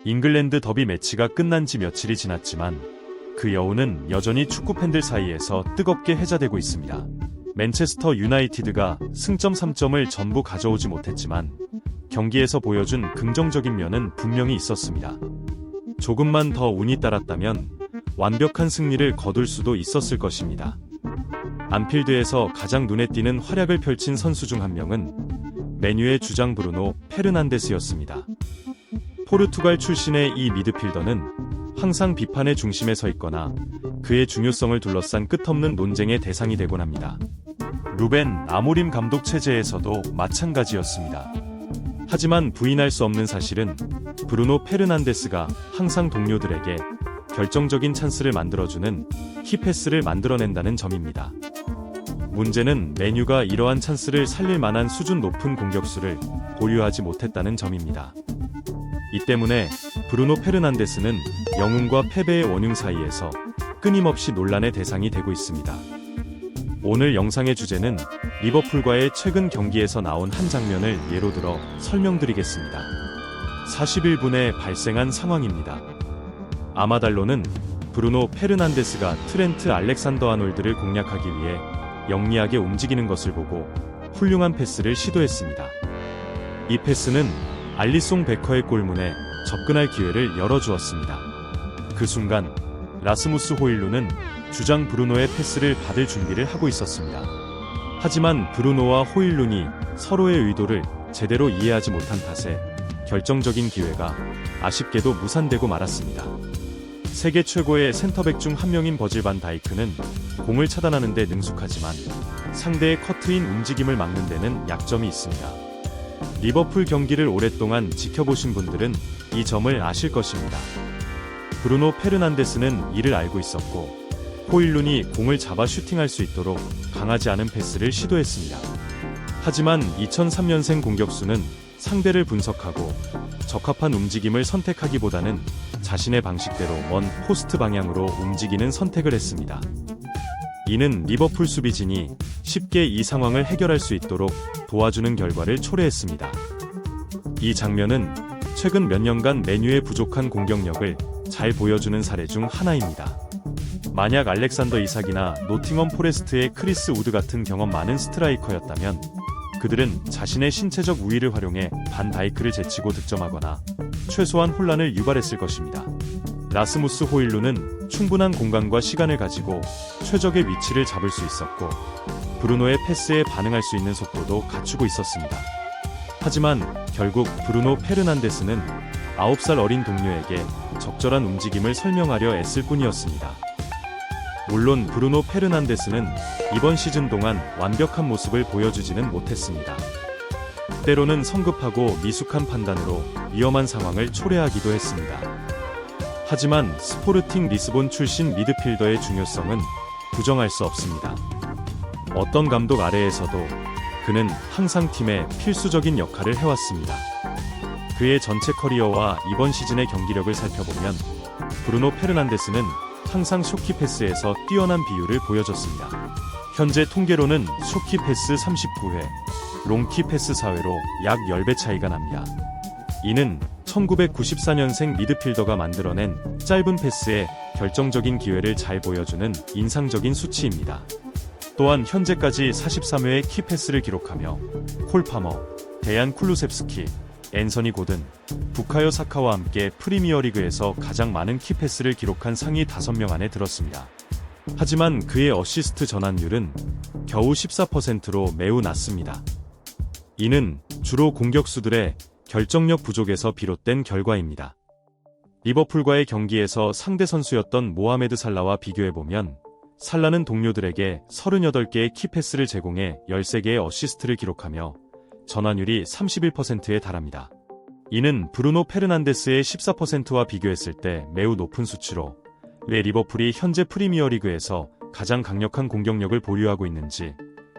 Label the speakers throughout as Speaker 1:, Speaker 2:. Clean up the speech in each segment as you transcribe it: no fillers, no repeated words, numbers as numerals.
Speaker 1: 잉글랜드 더비 매치가 끝난 지 며칠이 지났지만 그 여운은 여전히 축구 팬들 사이에서 뜨겁게 회자되고 있습니다. 맨체스터 유나이티드가 승점 3점을 전부 가져오지 못했지만 경기에서 보여준 긍정적인 면은 분명히 있었습니다. 조금만 더 운이 따랐다면 완벽한 승리를 거둘 수도 있었을 것입니다. 안필드에서 가장 눈에 띄는 활약을 펼친 선수 중 한 명은 맨유의 주장 브루노 페르난데스였습니다. 포르투갈 출신의 이 미드필더는 항상 비판의 중심에 서 있거나 그의 중요성을 둘러싼 끝없는 논쟁의 대상이 되곤 합니다. 루벤 아모림 감독 체제에서도 마찬가지였습니다. 하지만 부인할 수 없는 사실은 브루노 페르난데스가 항상 동료들에게 결정적인 찬스를 만들어주는 키패스를 만들어낸다는 점입니다. 문제는 맨유가 이러한 찬스를 살릴 만한 수준 높은 공격수를 보유하지 못했다는 점입니다. 이 때문에 브루노 페르난데스는 영웅과 패배의 원흉 사이에서 끊임없이 논란의 대상이 되고 있습니다. 오늘 영상의 주제는 리버풀과의 최근 경기에서 나온 한 장면을 예로 들어 설명드리겠습니다. 41분에 발생한 상황입니다. 아마달로는 브루노 페르난데스가 트렌트 알렉산더 아놀드를 공략하기 위해 영리하게 움직이는 것을 보고 훌륭한 패스를 시도했습니다. 이 패스는 알리송 베커의 골문에 접근할 기회를 열어주었습니다. 그 순간 라스무스 호일룬은 주장 브루노의 패스를 받을 준비를 하고 있었습니다. 하지만 브루노와 호일룬이 서로의 의도를 제대로 이해하지 못한 탓에 결정적인 기회가 아쉽게도 무산되고 말았습니다. 세계 최고의 센터백 중 한 명인 버질 반 다이크는 공을 차단하는 데 능숙하지만 상대의 커트인 움직임을 막는 데는 약점이 있습니다. 리버풀 경기를 오랫동안 지켜보신 분들은 이 점을 아실 것입니다. 브루노 페르난데스는 이를 알고 있었고 호일룬이 공을 잡아 슈팅할 수 있도록 강하지 않은 패스를 시도했습니다. 하지만 2003년생 공격수는 상대를 분석하고 적합한 움직임을 선택하기보다는 자신의 방식대로 먼 포스트 방향으로 움직이는 선택을 했습니다. 이는 리버풀 수비진이 쉽게 이 상황을 해결할 수 있도록 도와주는 결과를 초래했습니다. 이 장면은 최근 몇 년간 맨유의 부족한 공격력을 잘 보여주는 사례 중 하나입니다. 만약 알렉산더 이삭이나 노팅엄 포레스트의 크리스 우드 같은 경험 많은 스트라이커였다면 그들은 자신의 신체적 우위를 활용해 반 다이크를 제치고 득점하거나 최소한 혼란을 유발했을 것입니다. 라스무스 호일룬은 충분한 공간과 시간을 가지고 최적의 위치를 잡을 수 있었고 브루노의 패스에 반응할 수 있는 속도도 갖추고 있었습니다. 하지만 결국 브루노 페르난데스는 9살 어린 동료에게 적절한 움직임을 설명하려 애쓸 뿐이었습니다. 물론 브루노 페르난데스는 이번 시즌 동안 완벽한 모습을 보여주지는 못했습니다. 때로는 성급하고 미숙한 판단으로 위험한 상황을 초래하기도 했습니다. 하지만 스포르팅 리스본 출신 미드필더의 중요성은 부정할 수 없습니다. 어떤 감독 아래에서도 그는 항상 팀의 필수적인 역할을 해왔습니다. 그의 전체 커리어와 이번 시즌의 경기력을 살펴보면 브루노 페르난데스는 항상 쇼키 패스에서 뛰어난 비율을 보여줬습니다. 현재 통계로는 쇼키 패스 39회, 롱키 패스 4회로 약 10배 차이가 납니다. 이는 1994년생 미드필더가 만들어낸 짧은 패스에 결정적인 기회를 잘 보여주는 인상적인 수치입니다. 또한 현재까지 43회의 키패스를 기록하며 콜 파머, 데얀 쿨루셉스키, 앤서니 고든, 부카요 사카와 함께 프리미어리그에서 가장 많은 키패스를 기록한 상위 5명 안에 들었습니다. 하지만 그의 어시스트 전환율은 겨우 14%로 매우 낮습니다. 이는 주로 공격수들의 결정력 부족에서 비롯된 결과입니다. 리버풀과의 경기에서 상대 선수였던 모하메드 살라와 비교해보면 살라는 동료들에게 38개의 키패스를 제공해 13개의 어시스트를 기록하며 전환율이 31%에 달합니다. 이는 브루노 페르난데스의 14%와 비교했을 때 매우 높은 수치로 왜 리버풀이 현재 프리미어리그에서 가장 강력한 공격력을 보유하고 있는지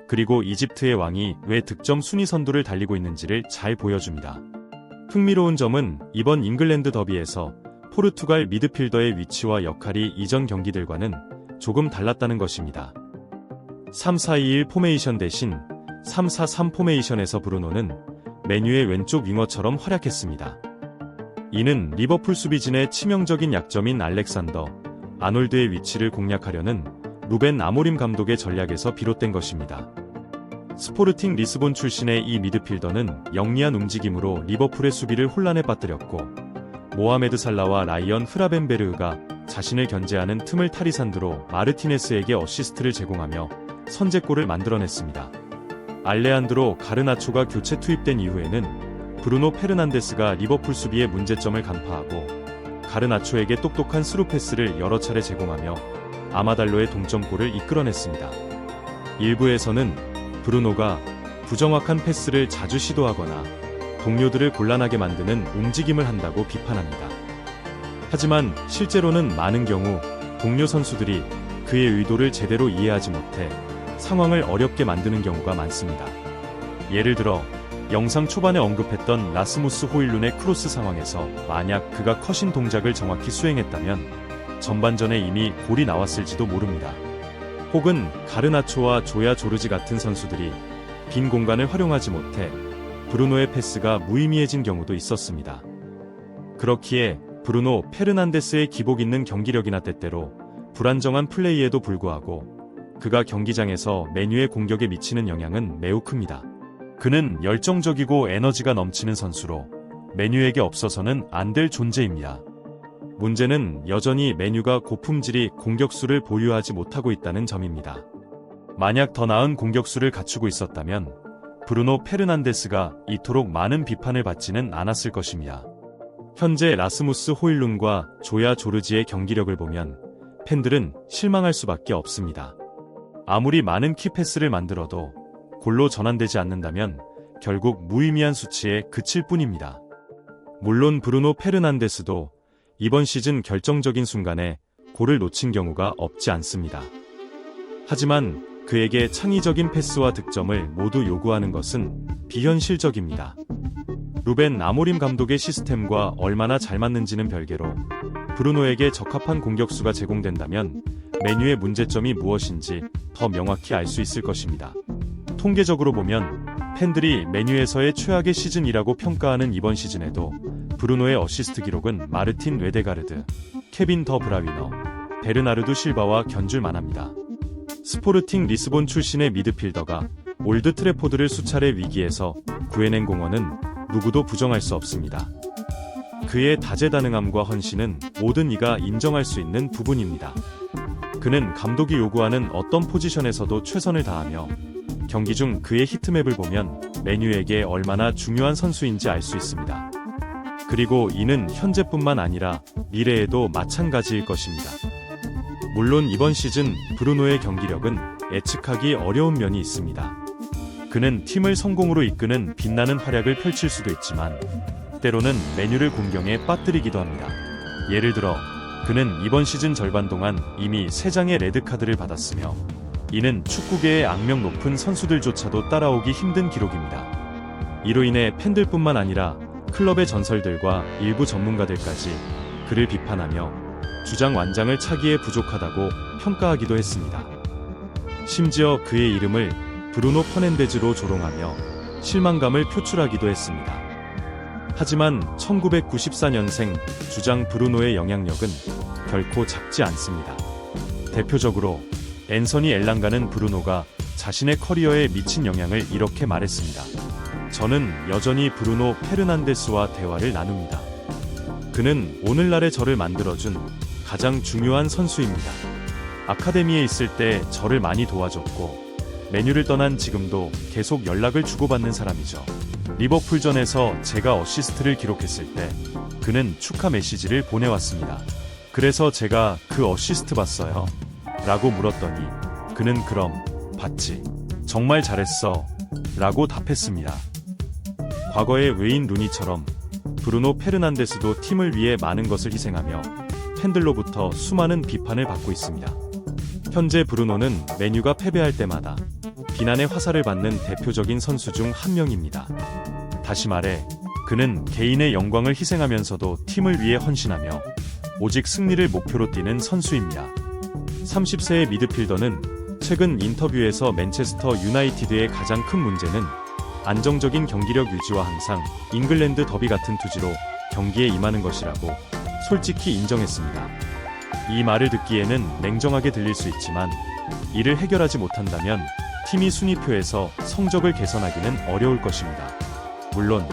Speaker 1: 그리고 이집트의 왕이 왜 득점 순위 선두를 달리고 있는지를 잘 보여줍니다. 흥미로운 점은 이번 잉글랜드 더비에서 포르투갈 미드필더의 위치와 역할이 이전 경기들과는 조금 달랐다는 것입니다. 3-4-2-1 포메이션 대신 3-4-3 포메이션에서 브루노는 맨유의 왼쪽 윙어처럼 활약했습니다. 이는 리버풀 수비진의 치명적인 약점인 알렉산더 아놀드의 위치를 공략하려는 루벤 아모림 감독의 전략에서 비롯된 것입니다. 스포르팅 리스본 출신의 이 미드필더는 영리한 움직임으로 리버풀의 수비를 혼란에 빠뜨렸고, 모하메드 살라와 라이언 흐라벤베르흐가 자신을 견제하는 틈을 타리산드로 마르티네스에게 어시스트를 제공하며 선제골을 만들어냈습니다. 알레한드로 가르나초가 교체 투입된 이후에는 브루노 페르난데스가 리버풀 수비의 문제점을 간파하고 가르나초에게 똑똑한 스루 패스를 여러 차례 제공하며 아마달로의 동점골을 이끌어냈습니다. 일부에서는 브루노가 부정확한 패스를 자주 시도하거나 동료들을 곤란하게 만드는 움직임을 한다고 비판합니다. 하지만 실제로는 많은 경우 동료 선수들이 그의 의도를 제대로 이해하지 못해 상황을 어렵게 만드는 경우가 많습니다. 예를 들어 영상 초반에 언급했던 라스무스 호일룬의 크로스 상황에서 만약 그가 컷인 동작을 정확히 수행했다면 전반전에 이미 골이 나왔을지도 모릅니다. 혹은 가르나초와 조야 조르지 같은 선수들이 빈 공간을 활용하지 못해 브루노의 패스가 무의미해진 경우도 있었습니다. 그렇기에 브루노 페르난데스의 기복 있는 경기력이나 때때로 불안정한 플레이에도 불구하고 그가 경기장에서 메뉴의 공격에 미치는 영향은 매우 큽니다. 그는 열정적이고 에너지가 넘치는 선수로 메뉴에게 없어서는 안 될 존재입니다. 문제는 여전히 메뉴가 고품질이 공격수를 보유하지 못하고 있다는 점입니다. 만약 더 나은 공격수를 갖추고 있었다면 브루노 페르난데스가 이토록 많은 비판을 받지는 않았을 것입니다. 현재 라스무스 호일룬과 조야 조르지의 경기력을 보면 팬들은 실망할 수밖에 없습니다. 아무리 많은 키패스를 만들어도 골로 전환되지 않는다면 결국 무의미한 수치에 그칠 뿐입니다. 물론 브루노 페르난데스도 이번 시즌 결정적인 순간에 골을 놓친 경우가 없지 않습니다. 하지만 그에게 창의적인 패스와 득점을 모두 요구하는 것은 비현실적입니다. 루벤 아모림 감독의 시스템과 얼마나 잘 맞는지는 별개로 브루노에게 적합한 공격수가 제공된다면 메뉴의 문제점이 무엇인지 더 명확히 알 수 있을 것입니다. 통계적으로 보면 팬들이 메뉴에서의 최악의 시즌이라고 평가하는 이번 시즌에도 브루노의 어시스트 기록은 마르틴 웨데가르드, 케빈 더 브라위너, 베르나르두 실바와 견줄 만합니다. 스포르팅 리스본 출신의 미드필더가 올드 트래포드를 수차례 위기에서 구해낸 공헌은 누구도 부정할 수 없습니다. 그의 다재다능함과 헌신은 모든 이가 인정할 수 있는 부분입니다. 그는 감독이 요구하는 어떤 포지션에서도 최선을 다하며 경기 중 그의 히트맵을 보면 메뉴에게 얼마나 중요한 선수인지 알 수 있습니다. 그리고 이는 현재뿐만 아니라 미래에도 마찬가지일 것입니다. 물론 이번 시즌 브루노의 경기력은 예측하기 어려운 면이 있습니다. 그는 팀을 성공으로 이끄는 빛나는 활약을 펼칠 수도 있지만 때로는 메뉴를 공경에 빠뜨리기도 합니다. 예를 들어 그는 이번 시즌 절반 동안 이미 3장의 레드카드를 받았으며 이는 축구계의 악명 높은 선수들조차도 따라오기 힘든 기록입니다. 이로 인해 팬들뿐만 아니라 클럽의 전설들과 일부 전문가들까지 그를 비판하며 주장 완장을 차기에 부족하다고 평가하기도 했습니다. 심지어 그의 이름을 브루노 퍼넨데즈로 조롱하며 실망감을 표출하기도 했습니다. 하지만 1994년생 주장 브루노의 영향력은 결코 작지 않습니다. 대표적으로 앤서니 엘랑가는 브루노가 자신의 커리어에 미친 영향을 이렇게 말했습니다. 저는 여전히 브루노 페르난데스와 대화를 나눕니다. 그는 오늘날의 저를 만들어준 가장 중요한 선수입니다. 아카데미에 있을 때 저를 많이 도와줬고 메뉴를 떠난 지금도 계속 연락을 주고받는 사람이죠. 리버풀전에서 제가 어시스트를 기록했을 때 그는 축하 메시지를 보내왔습니다. 그래서 제가 그 어시스트 봤어요? 라고 물었더니 그는 그럼 봤지. 정말 잘했어. 라고 답했습니다. 과거의 웨인 루니처럼 브루노 페르난데스도 팀을 위해 많은 것을 희생하며 팬들로부터 수많은 비판을 받고 있습니다. 현재 브루노는 메뉴가 패배할 때마다 비난의 화살을 받는 대표적인 선수 중 한 명입니다. 다시 말해 그는 개인의 영광을 희생하면서도 팀을 위해 헌신하며 오직 승리를 목표로 뛰는 선수입니다. 30세의 미드필더는 최근 인터뷰에서 맨체스터 유나이티드의 가장 큰 문제는 안정적인 경기력 유지와 항상 잉글랜드 더비 같은 투지로 경기에 임하는 것이라고 솔직히 인정했습니다. 이 말을 듣기에는 냉정하게 들릴 수 있지만 이를 해결하지 못한다면 팀이 순위표에서 성적을 개선하기는 어려울 것입니다. 물론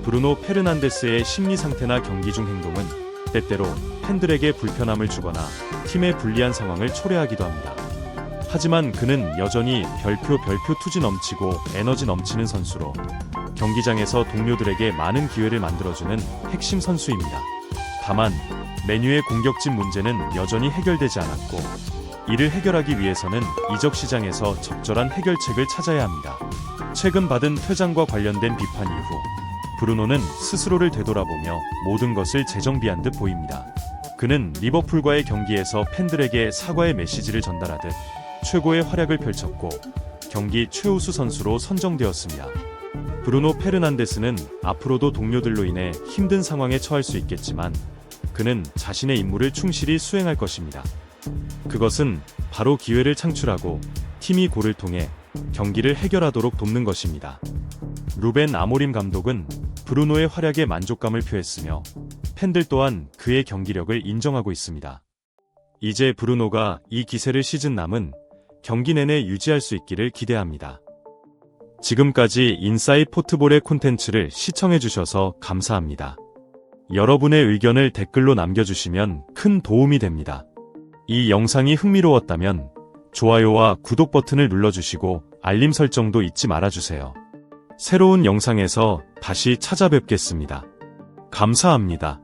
Speaker 1: 브루노 페르난데스의 심리 상태나 경기 중 행동은 때때로 팬들에게 불편함을 주거나 팀의 불리한 상황을 초래하기도 합니다. 하지만 그는 여전히 별표 투지 넘치고 에너지 넘치는 선수로 경기장에서 동료들에게 많은 기회를 만들어주는 핵심 선수입니다. 다만 메뉴의 공격진 문제는 여전히 해결되지 않았고 이를 해결하기 위해서는 이적 시장에서 적절한 해결책을 찾아야 합니다. 최근 받은 퇴장과 관련된 비판 이후 브루노는 스스로를 되돌아보며 모든 것을 재정비한 듯 보입니다. 그는 리버풀과의 경기에서 팬들에게 사과의 메시지를 전달하듯 최고의 활약을 펼쳤고 경기 최우수 선수로 선정되었습니다. 브루노 페르난데스는 앞으로도 동료들로 인해 힘든 상황에 처할 수 있겠지만 그는 자신의 임무를 충실히 수행할 것입니다. 그것은 바로 기회를 창출하고 팀이 골을 통해 경기를 해결하도록 돕는 것입니다. 루벤 아모림 감독은 브루노의 활약에 만족감을 표했으며 팬들 또한 그의 경기력을 인정하고 있습니다. 이제 브루노가 이 기세를 시즌 남은 경기 내내 유지할 수 있기를 기대합니다. 지금까지 인사이드 포트볼의 콘텐츠를 시청해주셔서 감사합니다. 여러분의 의견을 댓글로 남겨주시면 큰 도움이 됩니다. 이 영상이 흥미로웠다면 좋아요와 구독 버튼을 눌러주시고 알림 설정도 잊지 말아주세요. 새로운 영상에서 다시 찾아뵙겠습니다. 감사합니다.